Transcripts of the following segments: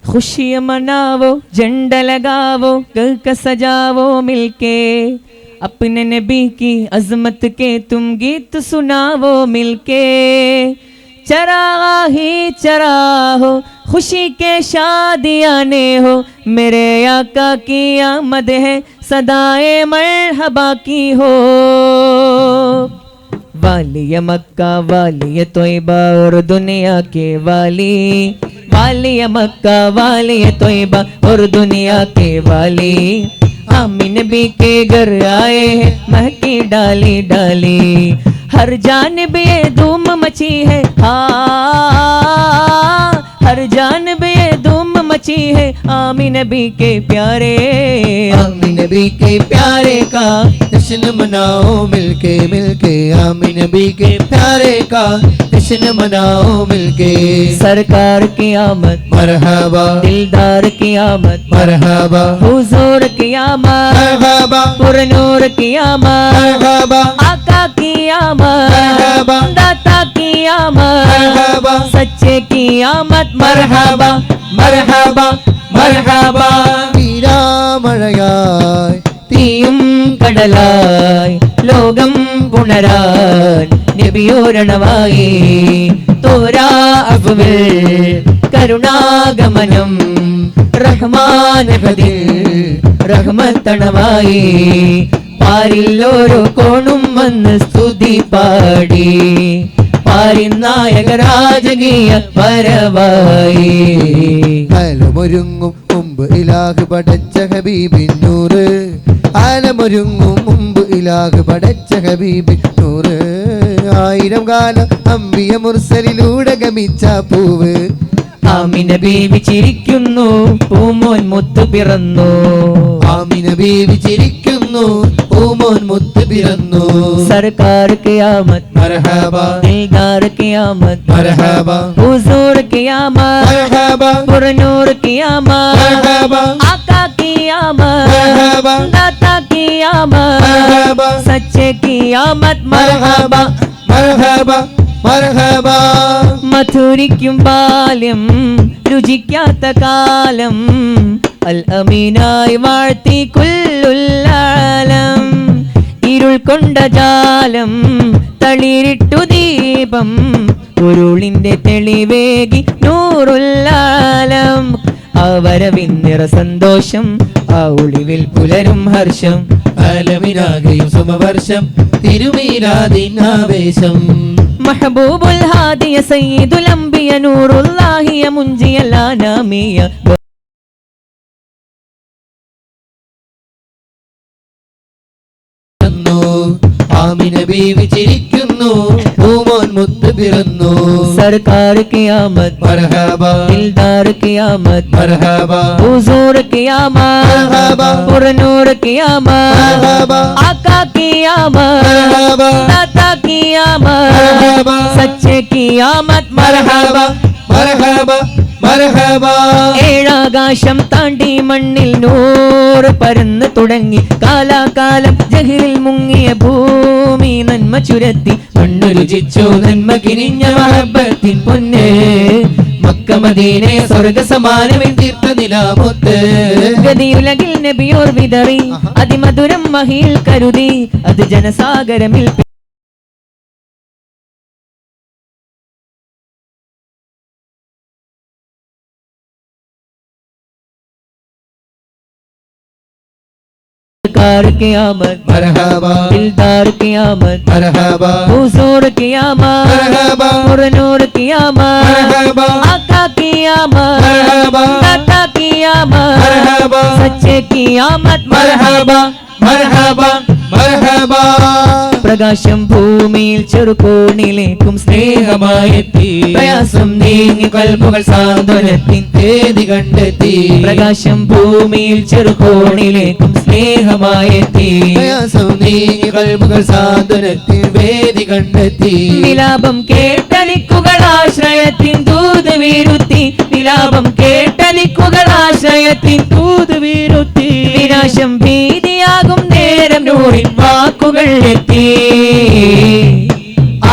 खुशियाँ मनावो, झंडा लगावो, घर का सजावो मिलके, अपने नबी की अजमत के तुम गीत सुनावो मिलके। चरागा ही चरा हो, खुशी के शादियाने हो, मेरे आका की आमद है, सदाए मरहबा की हो। वाली मक्का वाली तोयबा और दुनिया के वाली, वाली मक्का वाली तोयबा और दुनिया के वाली, आमीन नबी के घर आए हैं महकी डाली डाली, हर जानिब ये धूम मची है, हाँ हर जानिब ये धूम मची है, आमीन नबी के प्यारे, आमीन नबी के प्यारे का जश्न मनाओ मिलके मिलके, आमीन नबी के प्यारे का जश्न मनाओ मिलके। सरकार की आमद मरहबा, दिलदार की आमद मरहबा, हुजूर की आमद मरहबा, पुरनूर की आमद, मरहबा, आका की आमद, मरहबा, दाता की आमद, मरहबा, सच्चे की आमद, मरहबा മർഹബാ മർഹബാ। തീരാമഴയായി തീയും കടലായി ലോകം പുണരാൻ നബിയോരണമായി, തോരാ അഫ്വൽ കരുണാഗമനം റഹ്മാൻ ഹദിൽ റഹ്മത്തണമായി, പാരിൽ ഓരോ കോണും വന്ന് സ്തുതി പാടി, പാരിനായക രാജകീയ പരവായി। ആലമൊരുങ്ങും മുമ്പ് ഇലാഹ് പടച്ച ഹബീബിൻ നൂറ്, ആലമൊരുങ്ങും മുമ്പ് ഇലാഹ് പടച്ച ഹബീബിൻ നൂറ്, ആയിരം കാലം അമ്പിയ മുർസലിലൂടെ ഗമിച്ച പൂവ്, ആമിന ബീവി ചിരിക്കുന്നു പൂമോൻ മുത്തു പിറന്നു, ആമിന ബീവി ചിരിക്കുന്നു പൂമോൻ മുത്ത് പിറന്നു। സർക്കാർ ഖിയാമത്ത് മർഹബാ, ദിൽദാർ ഖിയാമത്ത് മർഹബാ, ഹുസൂർ ഖിയാമത്ത് മർഹബാ, പുരനൂർ ഖിയാമത്ത്, മർഹബാ, ആका ഖിയാമത്ത്, മർഹബാ, दाता ഖിയാമത്ത്, മർഹബാ, സच्चे ഖിയാമത്ത്, മർഹബാ മർഹബാ മർഹബാ। മധുരിക്കും ബാല്യം രുചിക്കാത്ത കാലം, അൽ അമീനായി വാഴ്ത്തി കുല്ലുല്ലാലം, ഇരുൾ കൊണ്ട ജാലം തളിരിട്ടു ദീപം, ഉരുളിന്റെ തെളിവേകി നൂറുല്ലാലം, അവരവിന്നിറ സന്തോഷം ആ ഒളിവിൽ പുലരും ഹർഷം, ആലമിനാകെയും സമവർഷം തിരുമീലാദിനാവേശം, മഹബൂബുൽ ഹാദിയ സയ്യിദുൽ അംബിയ നൂറുല്ലാഹിയ മുൻജിയൽ അനാമിയ। ആമിന ബീവി ചിരിക്കുന്നു പൂമോൻ മുത്ത് പിറന്നു। സർക്കാർ ഖിയാമത്ത് മർഹബാ, ദിൽദാർ ഖിയാമത്ത് മർഹബാ, ഹുസൂർ ഖിയാമത്ത് മർഹബാ, പുരനൂർ ഖിയാമത്ത്, മർഹബാ, ആका ഖിയാമത്ത്, മർഹബാ, दाता ഖിയാമത്ത്, മർഹബാ, സच्चे ഖിയാമത്ത്, മർഹബാ മർഹബാ മർഹബാ। ഏഴാകാശം താണ്ടി മണ്ണിൽ നൂറ് പരന്ന് തുടങ്ങി, കാലാകാലം ജഹിൽ മുങ്ങിയ ഭൂമി നന്മ ചുരത്തി, മണ്ണു രുചിച്ചു നന്മ കിനിഞ്ഞ മഹബത്തിൻ പൊന്ന്, മക്ക മദീനെ സ്വർഗ സമാനമിൽ തീർത്ത നിലാമുത്ത്, ഗതിയുലകിൽ നബിയോർ വിതറി, അതിമധുരം മഹിയിൽ കരുതി, അത് ജനസാഗരമിൽ सरकार क़यामत, मरहबा, दिलदार क़यामत, मरहबा, हुजूर क़यामत, मरहबा, पुरनूर क़यामत, मरहबा, आका क़यामत, मरहबा, दाता क़यामत, मरहबा, सच्चे क़यामत, मरहबा मरहबा मरहबा। പ്രകാശം ഭൂമിയിൽ ചെറുകോണിലേക്കും സ്നേഹമായെത്തി, പ്രയാസം നീങ്ങി കൽപ്പുകൾ സാന്ത്വനത്തിൻ വേദി കണ്ടെത്തി, പ്രകാശം ഭൂമിയിൽ ചെറുകോണിലേക്കും സ്നേഹമായെത്തി, പ്രയാസം നീങ്ങി കൽപ്പുകൾ സാന്ത്വനത്തിൻ വേദി കണ്ടെത്തി, വിലാപം കേട്ടലിക്കുകൾ ആശ്രയത്തിൻ ദൂത് വീരുത്തി, വിലാപം കേട്ടലിക്കുകൾ ആശ്രയത്തിൻ ദൂത് വീരുത്തി, വിനാശം ഭീതിയാകും നേരം നൂറിൻ വാക്കുകൾ എത്തി,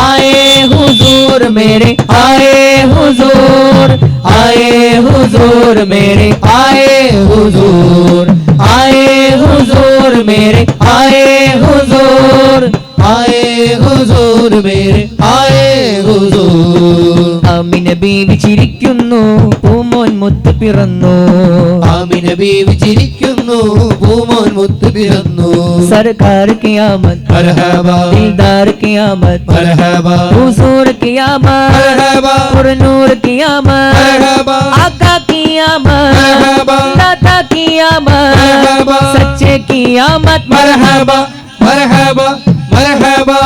ആയേ ഹുസൂർ मेरे आए हुजूर, आए हुजूर मेरे आए हुजूर, आए हुजूर मेरे आए हुजूर, आए हुजूर मेरे आए हुजूर. ആമിന ബീവി ചിരിക്കുന്നു, പൂമോൻ മുത്ത് പിറന്നു. ആമിന ബീവി ചിരിക്കുന്നു, പൂമോൻ മുത്ത് പിറന്നു. സർക്കാർ ഖിയാമത്ത് മർഹബാ, ദിൽദാർ ഖിയാമത്ത് മർഹബാ, ഹുസൂർ ഖിയാമത്ത് മർഹബാ, പുറനൂർ ഖിയാമത്ത് മർഹബാ, आका क़ियामत, मरहबा, दाता क़ियामत, मरहबा, सच्चे क़ियामत. मरहबा मरहबा मरहबा.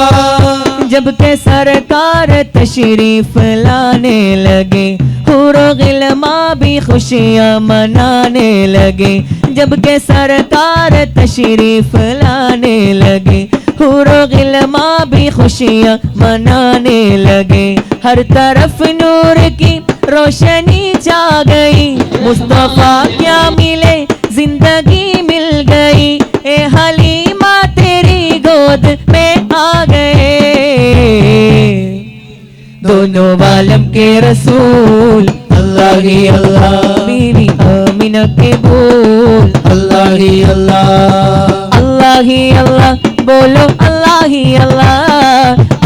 जब के सरकार तशरीफ लाने लगे, हुरो गिलमा भी खुशियाँ मनाने लगे. जब के सरकार तशरीफ लाने लगे, हुरो गिलमा भी खुशियाँ मनाने लगे. हर तरफ नूर की रोशनी छा गई, मुस्तफा क्या मिले जिंदगी मिल गई. ए हलीमा तेरी गोद में आ गए, दोनों वालम के रसूल अल्लाह ही अल्लाह, बीवी आमिना के बोल. अल्लाह ही अल्लाह, अल्लाह ही अल्लाह बोलो, अल्लाह ही अल्लाह,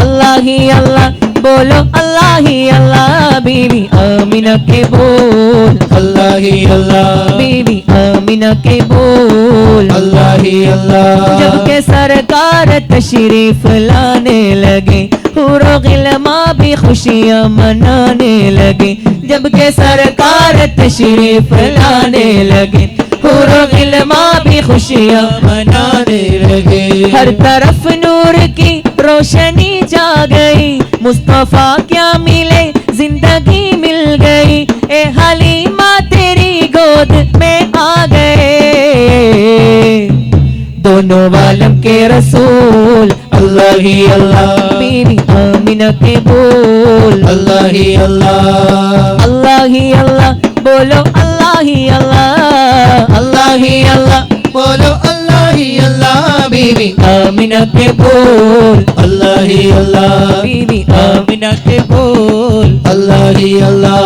अल्लाह ही अल्लाह बोलो, अल्लाह ही अल्लाह. बीवी आमिना के बोल, अल्लाह ही अल्लाह, बीवी आमिना के बोल. अल्लाह ही अल्लाह. जब के सरकार तशरीफ लाने लगे, हुरो गिलमा भी खुशियाँ मनाने लगे. जब के सरकार तशरीफ लाने लगे, हुरो गिलमा भी खुशियाँ मनाने लगे. हर तरफ नूर की रोशनी जा गई, मुस्तफा क्या मिले जिंदगी मिल गई. ए हलीमा तेरी गोद में आ गए, दोनों वालम के रसूल अल्लाह ही अल्लाह, बीवी आमिना के बोल. अल्लाह ही अल्लाह, अल्लाह ही अल्लाह बोलो, अल्लाह ही अल्लाह, अल्लाह ही अल्लाह बोलो अल्लाह ही अल्लाह. बीवी आमिना के बोल, अल्लाह ही अल्लाह, बीवी आमिना के बोल. अल्लाह ही अल्लाह.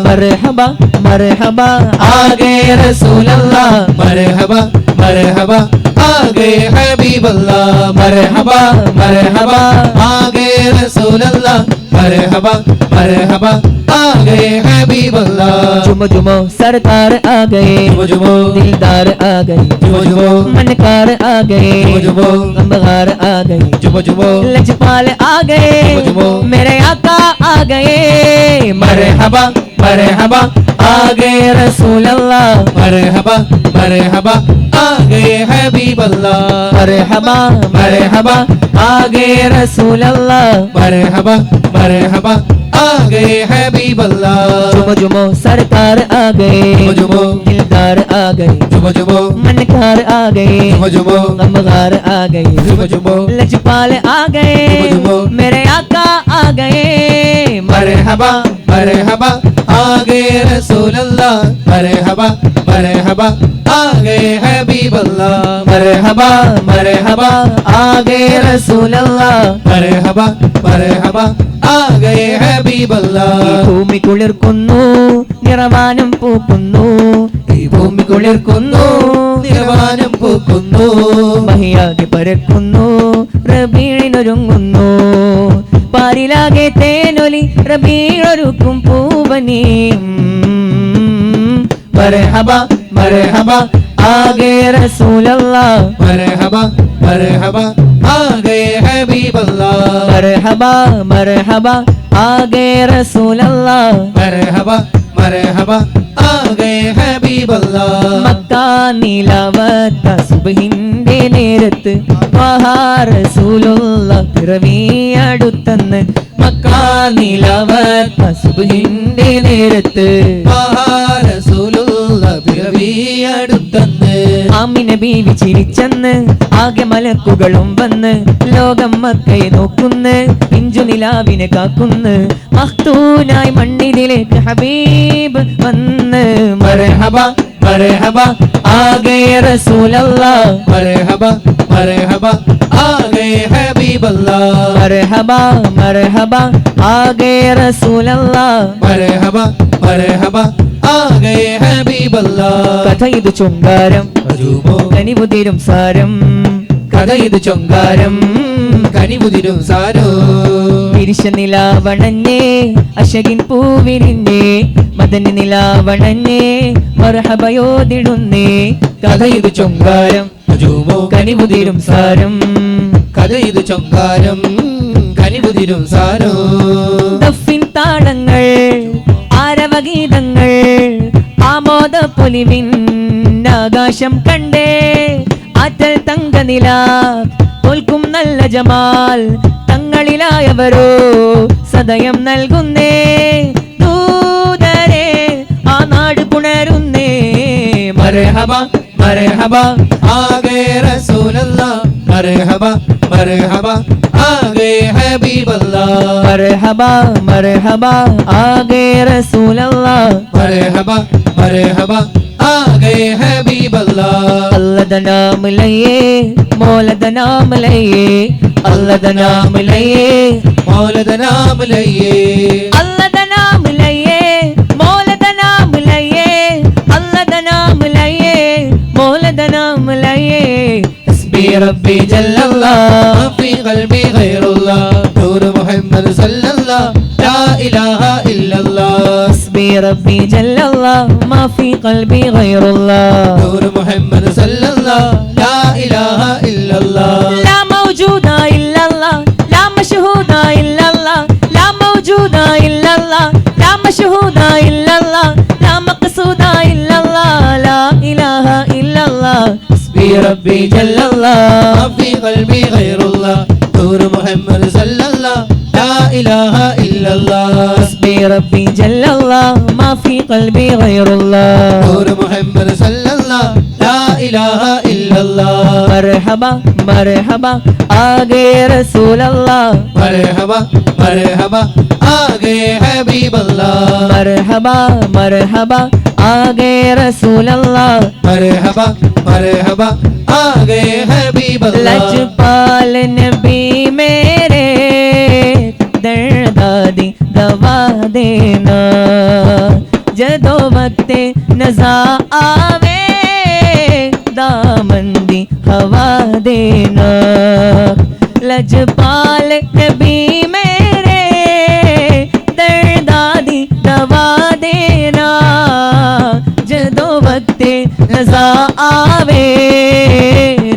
मरहबा मरहबा आ गए रसूल अल्लाह, मरहबा मरहबा आ गए हबीब अल्लाह. मरहबा मरहबा आ गए रसूल अल्लाह. मरहबा मरहबा आ गए हबीब अल्लाह. जुमो जुमो सरकार आ गए, जुमो जुमो दिलदार आ गए, जुमो जुमो मनकार आ गए, जुमो जुमो गमगार आ गए, जुमो जुमो लजपाल आ गए, जुमो मेरे आका आ गए. मरहबा मरहबा आ गए रसूल अल्लाह, मरहबा मरहबा आ गए हबीब अल्लाह. मरहबा मरहबा आ गए रसूल अल्लाह. मरहबा मरहबा आ गए हबीब अल्लाह. जुमो जुमो सरकार आ गए, जुमो जुमो दिलदार आ गए, जुमो जुमो मनकार आ गए, जुमो जुमो गमगार आ गए, जुमो जुमो लजपाल आ गए, जुमो जुमो मेरे आका आ गए. मरहबा मरहबा आ गए रसूल अल्लाह. मरहबा मरहबा आ गए हबीब अल्लाह. मरहबा मरहबा आ गए रसूल अल्लाह. मरहबा मरहबा आ गए हबीब अल्लाह. ഭൂമി കുളിർക്കുന്നു, നിറവാനം പൂക്കുന്നു, ഈ ഭൂമി കുളിർക്കുന്നു, നിറവാനം പൂക്കുന്നു, മഹിയാകെ പരക്കുന്നു, റബീഴിനൊരുങ്ങുന്നു, പാരിലാകെ തേനൊലി, റബീഴൊരുക്കും പൂവനി. മർഹബാ മർഹബാ ആ ഗए റസൂൽ അല്ലാഹ്. मरहबा मरहबा आ गए हबीब अल्लाह. मरहबा मरहबा आ गए रसूल अल्लाह. मरहबा मरहबा आ गए हबीब अल्लाह. മക്ക നിലവത്ത സുബ്ഹിന്റെ നേരത്ത് മഹാ റസൂലുള്ള പിറവി അടുത്തന്ന്. മക്ക നിലവത്ത സുബ്ഹിന്റെ നേരത്ത് റസൂലുള്ള പിറവി അടുത്തന്ന്. ആമിന ബീവി ചിരിച്ചെന്ന് ആകെ മലക്കുകളും വന്ന് ലോകം മക്കയെ നോക്കുന്ന് പിഞ്ചു നിലാവിനെ കാക്കുന്ന്. മഖ്തൂനായി മണ്ണിലേക്ക് ഹബീബ് വന്ന്. മർഹബ मरहबा आ गए रसूल अल्लाह मरहबा मरहबा आ गए हबीब अल्लाह मरहबा मरहबा आ गए रसूल अल्लाह मरहबा मरहबा आ गए हबीब अल्लाह കഥ ഇത് ചൊങ്കാരം അജൂബോ കനിവുതിരും സാരം കഥ ഇത് ചൊങ്കാരം കനിവുതിരും സാരോ വിരിശ നിലാവണഞ്ഞേ അശകിൻ പൂവിരിഞ്ഞേ മദനി നിലാവണഞ്ഞേ മർഹബയോദിടുന്നേ കഥ ഇത് ചൊങ്കാരം അജൂബോ കനിവുതിരും സാരം കഥ ഇത് ചൊങ്കാരം കനിവുതിരും സാരോ ദഫിൻ താളങ്ങൾ ആരവഗീതങ്ങൾ ആമോദ പൊലിവിൻ ആകാശം കണ്ടേ ആറ്റൽ തങ്കനില തോൽക്കും നല്ല ജമാൽ തങ്ങളിലായവരോ സദയം നൽകുന്നേ ദൂതരെ ആ നാട് പുണരുന്നേ मरहबा मरहबा आ गए रसूल अल्लाह मरहबा मरहबा आ गए हबीब अल्लाह मरहबा मरहबा आ गए रसूल अल्लाह मरहबा मरहबा आ गए हबीब अल्लाह अल्लाह दा नाम लइए मौला दा नाम लइए अल्लाह दा नाम लइए मौला दा नाम लइए अल्लाह दा नाम लइए मौला दा नाम लइए अल्लाह दा नाम लइए मौला दा नाम लइए हस्बी रब्बी जल्लल्लाह मा फी क़ल्बी गैरुल्लाह नूर मुहम्मद सल्लल्लाह ला इलाहा इल्लल्लाह हस्बी रब्बी जल्लल्लाह मा फी क़ल्बी गैरुल्लाह नूर मुहम्मद सल्लल्लाह ला इलाहा इल्लल्लाह لا موجود إلا الله لا مشهود إلا الله لا موجود إلا الله لا مشهود إلا الله لا مقصود إلا الله لا إله إلا الله حسبي ربي جل الله ما في قلبي غير الله نور محمد صلى الله لا إله إلا الله حسبي ربي جل الله ما في قلبي غير الله نور محمد صلى الله لا إله إلا الله مرحبا مرحبا आ गए रसूल अल्लाह मरहबा मरहबा आ गए हबीब अल्लाह मरहबा मरहबा आ गए रसूल अल्लाह मरहबा मरहबा आ गए हबीब अल्लाह लजपाल नबी मेरे दर्दादी दवा देना जदो वक्ते नज़ा आवे दामंदी हवा देना लजपाल नबी मेरे दर्दादी दवा देना जदो वक्ते नज़ा आवे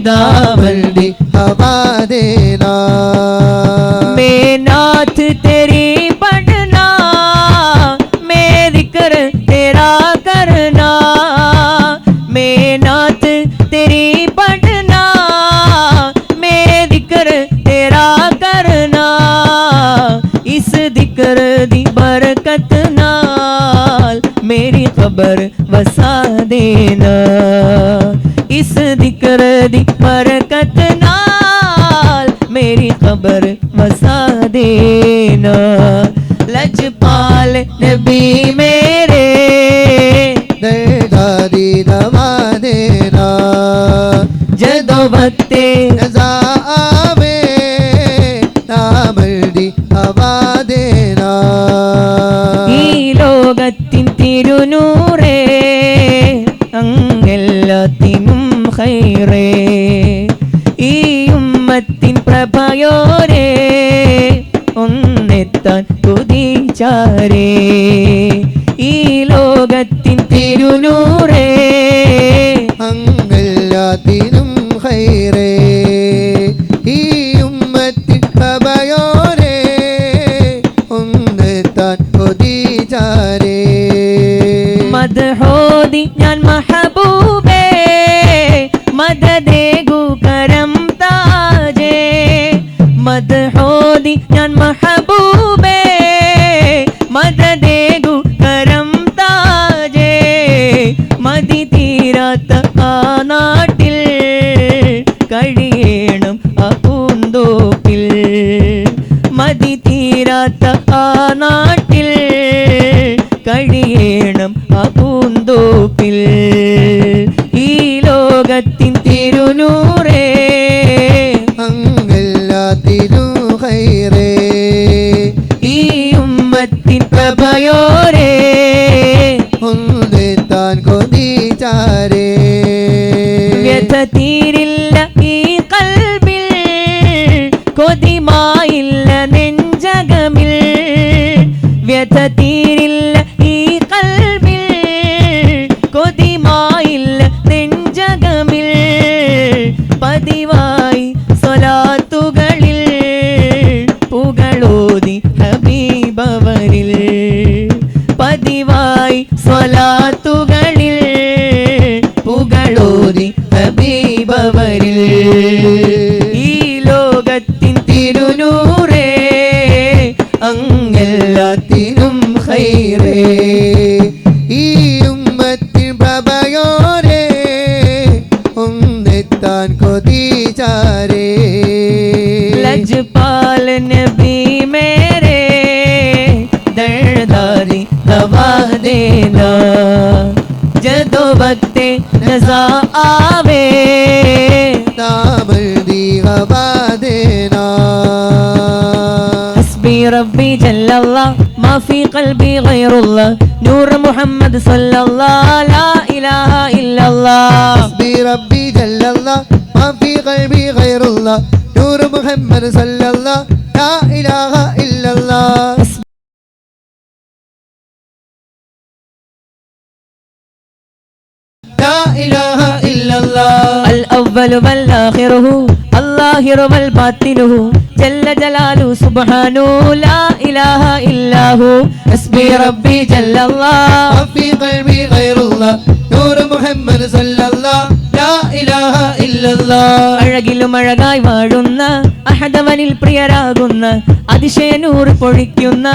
दामंदी हवा देना मैं नाथ तेरी पढ़ना मैं जिक्र तेरा करना मैं नाथ तेरी पढ़ना मैं जिक्र तेरा करना इस जिक्र दी बरकत नाल मेरी खबर वसा देना इस जिक्र दी बरकत नाल मेरी खबर वसा देना लजपाल नबी मेरे दर्दादी दवा देना जदो वक्ते नज़ा आवे दामंदी हवा देना ഈ ലോകത്തിൻ തിരുനൂറേ അങ്ങെല്ലാത്തിനും ഖൈറേ ഈ ഉമ്മത്തിൻ പ്രഭയോരേ ഒന്നെത്താൻ കുതിച്ചാരേ ഈ ലോകത്തിൻ തിരുനൂറേ അങ്ങെല്ലാത്തിനും ഖൈറേ ഈ ഉമ്മത്തിൻ പ്രഭയോരേ ഒന്നെത്താൻ കൊതിച്ചാരേ മദ്ഹോദി ഞാൻ മഹബൂബേ മദദേഗു കരം താജേ മദ്ഹോദി ഞാൻ മഹബൂബേ മദദേഗു കരം താജേ മതി തീരാത്ത ആ നാട്ടിൽ കഴിയണം ആ പൂന്തോപ്പിൽ മതി തീരാത്ത ആ നാട്ടിൽ കഴിയണം ആ പൂന്തോപ്പിൽ ലോകത്തിൻ പ്രഭയോരേ ഒന്നെത്താൻ കൊതിച്ചാരേ വ്യഥ തീരില്ല ഈ കൽബിൽ കൊതിമായില്ല നെഞ്ചകമിൽ വ്യഥ തീരില്ല ഈ കൽബിൽ കൊതിമായില്ല നെഞ്ചകമിൽ പതിവായി സ്വലാത്തുകളിൽ പുകളോതി ഹബീബവരിൽ പതിവായി സ്വലാത്തുകളിൽ പുകളോതി ഹബീബവരിൽ ഈ ലോകത്തിൻ തിരുനൂറേ അങ്ങെല്ലാത്തിനും ഖൈറേ ഈ ഉമ്മത്തിൻ പ്രഭയോരേ ഒന്നെത്താൻ കൊതിച്ചാരേ ലജ്പാൽ നബി മേരെ ദർദാരി ദവാ देना जदो वक्ते नज़ा आवे दामन दी हवा देना हस्बी रब्बी जल्लल्लाह मा फी क़ल्बी गैरुल्लाह नूर मुहम्मद सल्लल्लाह ला इलाहा इल्लल्लाह हस्बी रब्बी जल्लल्लाह मा फी क़ल्बी गैरुल्लाह नूर मुहम्मद सल्लल्लाह ला इलाहा इल्लल्लाह لا إله إلا الله الأول والآخر الظاهر والباطن جل جلاله سبحانه لا إله إلا هو حسبي ربي جل الله ما في قلبي غير الله نور محمد صلى الله لا إله إلا الله അഴകിലും അഴകായി വാഴുന്ന അഹദവനിൽ പ്രിയരാകുന്ന അതിശയ നൂർ പൊഴിക്കുന്ന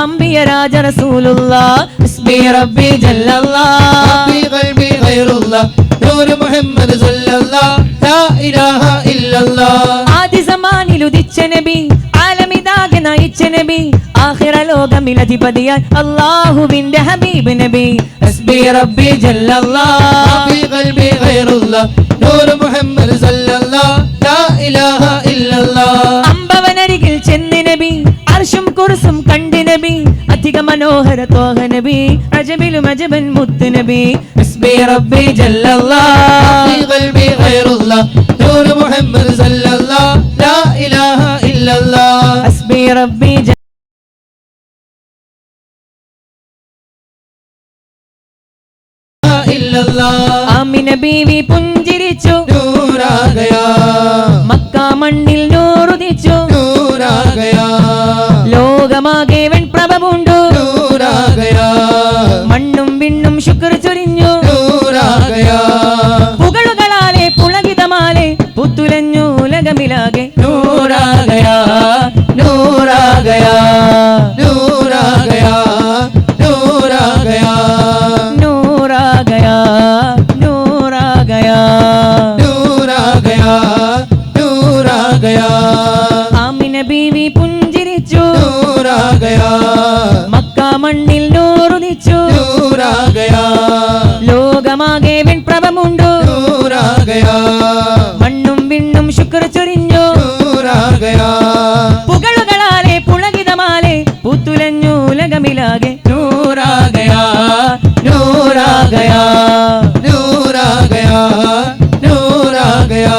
അംബിയ രാജ റസൂലുള്ളാഹ് ഹസ്ബി റബ്ബി ജല്ലല്ലാഹ് ما في قلبي غير الله نور محمد صلى الله لا إله إلا الله ആദി സമാനിൽ ഉദിച്ച നബി ആലമിതാകെ നയിച്ച നബി ആഖിറ ലോകമിൽ അധിപതിയായി അല്ലാഹുവിന്റെ ഹബീബ് നബി ഹസ്ബി റബ്ബി ജല്ലല്ലാഹ് ما في قلبي غير الله نور محمد صلى الله لا إله إلا الله അമ്പവനരികിൽ ചെന്ന് നബി അർശും കുർസും കണ്ട് നബി അധിക മനോഹര ത്വാഹ നബി അജബിലും അജബൻ മുത്ത് നബി ഹസ്ബി റബ്ബി ജല്ലല്ലാഹ് في قلبي غير الله نور محمد صلى الله لا إله إلا الله ഹസ്ബി റബ്ബി إلا الله ആമിന ബീവി പുഞ്ചിരിച്ചു नूर आ गया മക്ക മണ്ണിൽ നൂറുദിച്ചു नूर आ गया ലോകമാകെ വെൺപ്രഭ പൂണ്ടു नूर आ गया മണ്ണും വിണ്ണും ശുക്ർ ചൊരിഞ്ഞു नूर आ गया പുകളുകളാലെ പുളകിതമാലെ പുത്തുലഞ്ഞു ഉലകമിലാകെ नूर आ गया नूर आ गया नूर आ गया नूर आ गया नूर आ गया नूर आ गया नूर आ गया नूर आ गया ആമിന ബീവി പുഞ്ചിരിച്ചു नूर आ गया മക്ക മണ്ണിൽ നൂറുദിച്ചു नूर आ गया ലോകമാകെ വെൺപ്രഭമുണ്ടു नूर आ गया മണ്ണും വിണ്ണും ശുക്ർ ചൊരിഞ്ഞു नूर आ गया പുകളുകളാലെ പുളകിതമാലെ പുത്തുലഞ്ഞു ഉലകമിലാകെ नूर आ गया नूर आ गया नूर आ गया नूर आ गया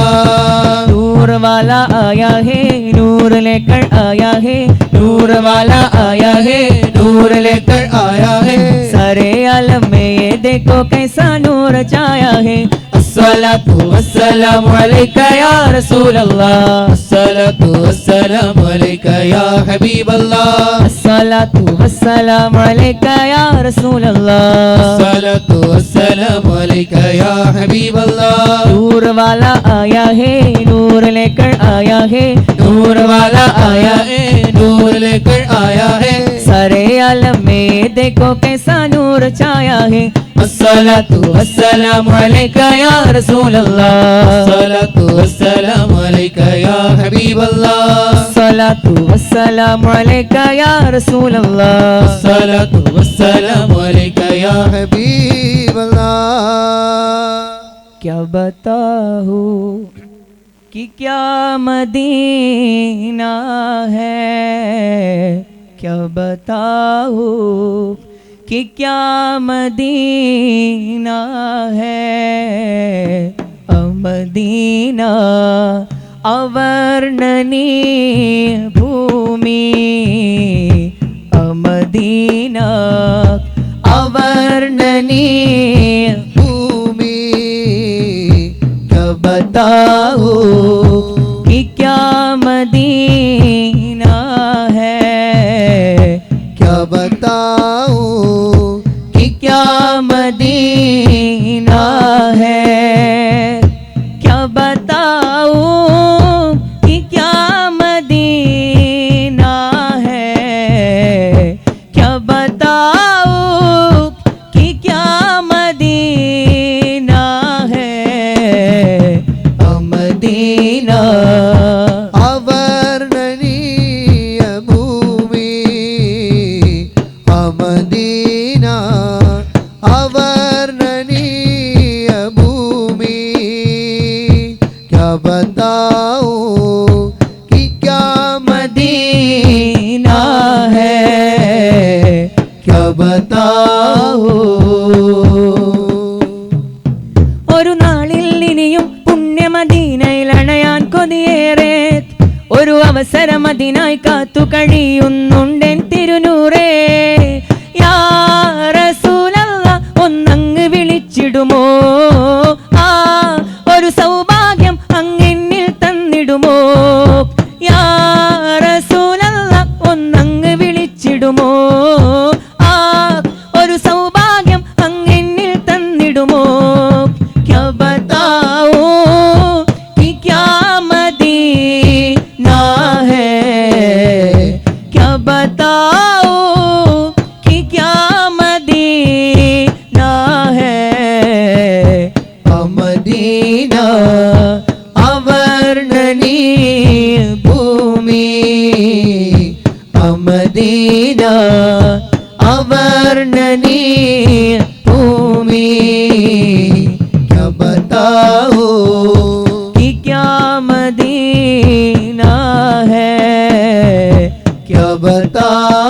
नूर वाला आया है नूर लेकर आया है नूर वाला आया है नूर लेकर आया है सारे आलम में ये देखो कैसा नूर छाया है अस्सलातु वस्सलामु अलैका या रसूल अल्लाह अस्सलातु वस्सलामु अलैका या हबीब अल्लाह अस्सलातु वस्सलामु अलैका या रसूल अल्लाह अस्सलातु वस्सलामु अलैका या हबीब अल्लाह नूर वाला आया है नूर लेकर आया है नूर वाला आया है नूर लेकर आया है सारे आलम में ये देखो कैसा नूर छाया है अस्सलातु वस्सलामु अलैका या रसूल अल्लाह अस्सलातु वस्सलामु अलैका या हबीब अल्लाह सलातु वस्सलामु अलैका या रसूल अल्लाह अस्सलातु वस्सलामु अलैका या हबीब अल्लाह क्या बताओ कि क्या मदीना है क्या बताओ कि क्या मदीना है, मदीना अवर्णनीय भूमि, मदीना अवर्णनीय भूमि, क्या बताओ कि क्या मदीना है, क्या बताओ कि क्या मदीना है, क्या बताओ कि क्या मदीना है, क्या बताओ कि क्या मदीना है, मदीना अवर्णनीय भूमि, मदीना अवर्णनीय भूमि, क्या बताओ कि क्या मदीना है, क्या बताओ. ഒരു നാളിൽ ഇനിയും പുണ്യമദീനയിൽ അണയാൻ കൊതിയേറെ, ഒരു അവസരം അതിനായി കാത്തു കഴിയുന്നുണ്ടെൻ തിരുനൂറേ. യാ റസൂലല്ലാഹ് ഒന്നങ്ങ് വിളിച്ചിടുമോ, ആ ഒരു സൗഭാഗ്യം അങ്ങെന്നിൽ തന്നിടുമോ. യാ റസൂലല്ലാഹ് ഒന്നങ്ങ് വിളിച്ചിടുമോ, ആ ഒരു സൗഭാഗ്യം അങ്ങെന്നിൽ തന്നിടുമോ. क्या बताओ कि क्या मदीना है, क्या बताओ कि क्या मदीना है, मदीना अवर्णनीय भूमि, मदीना अवर्णनीय भूमि, क्या बताओ कि क्या मदीना है, क्या बताओ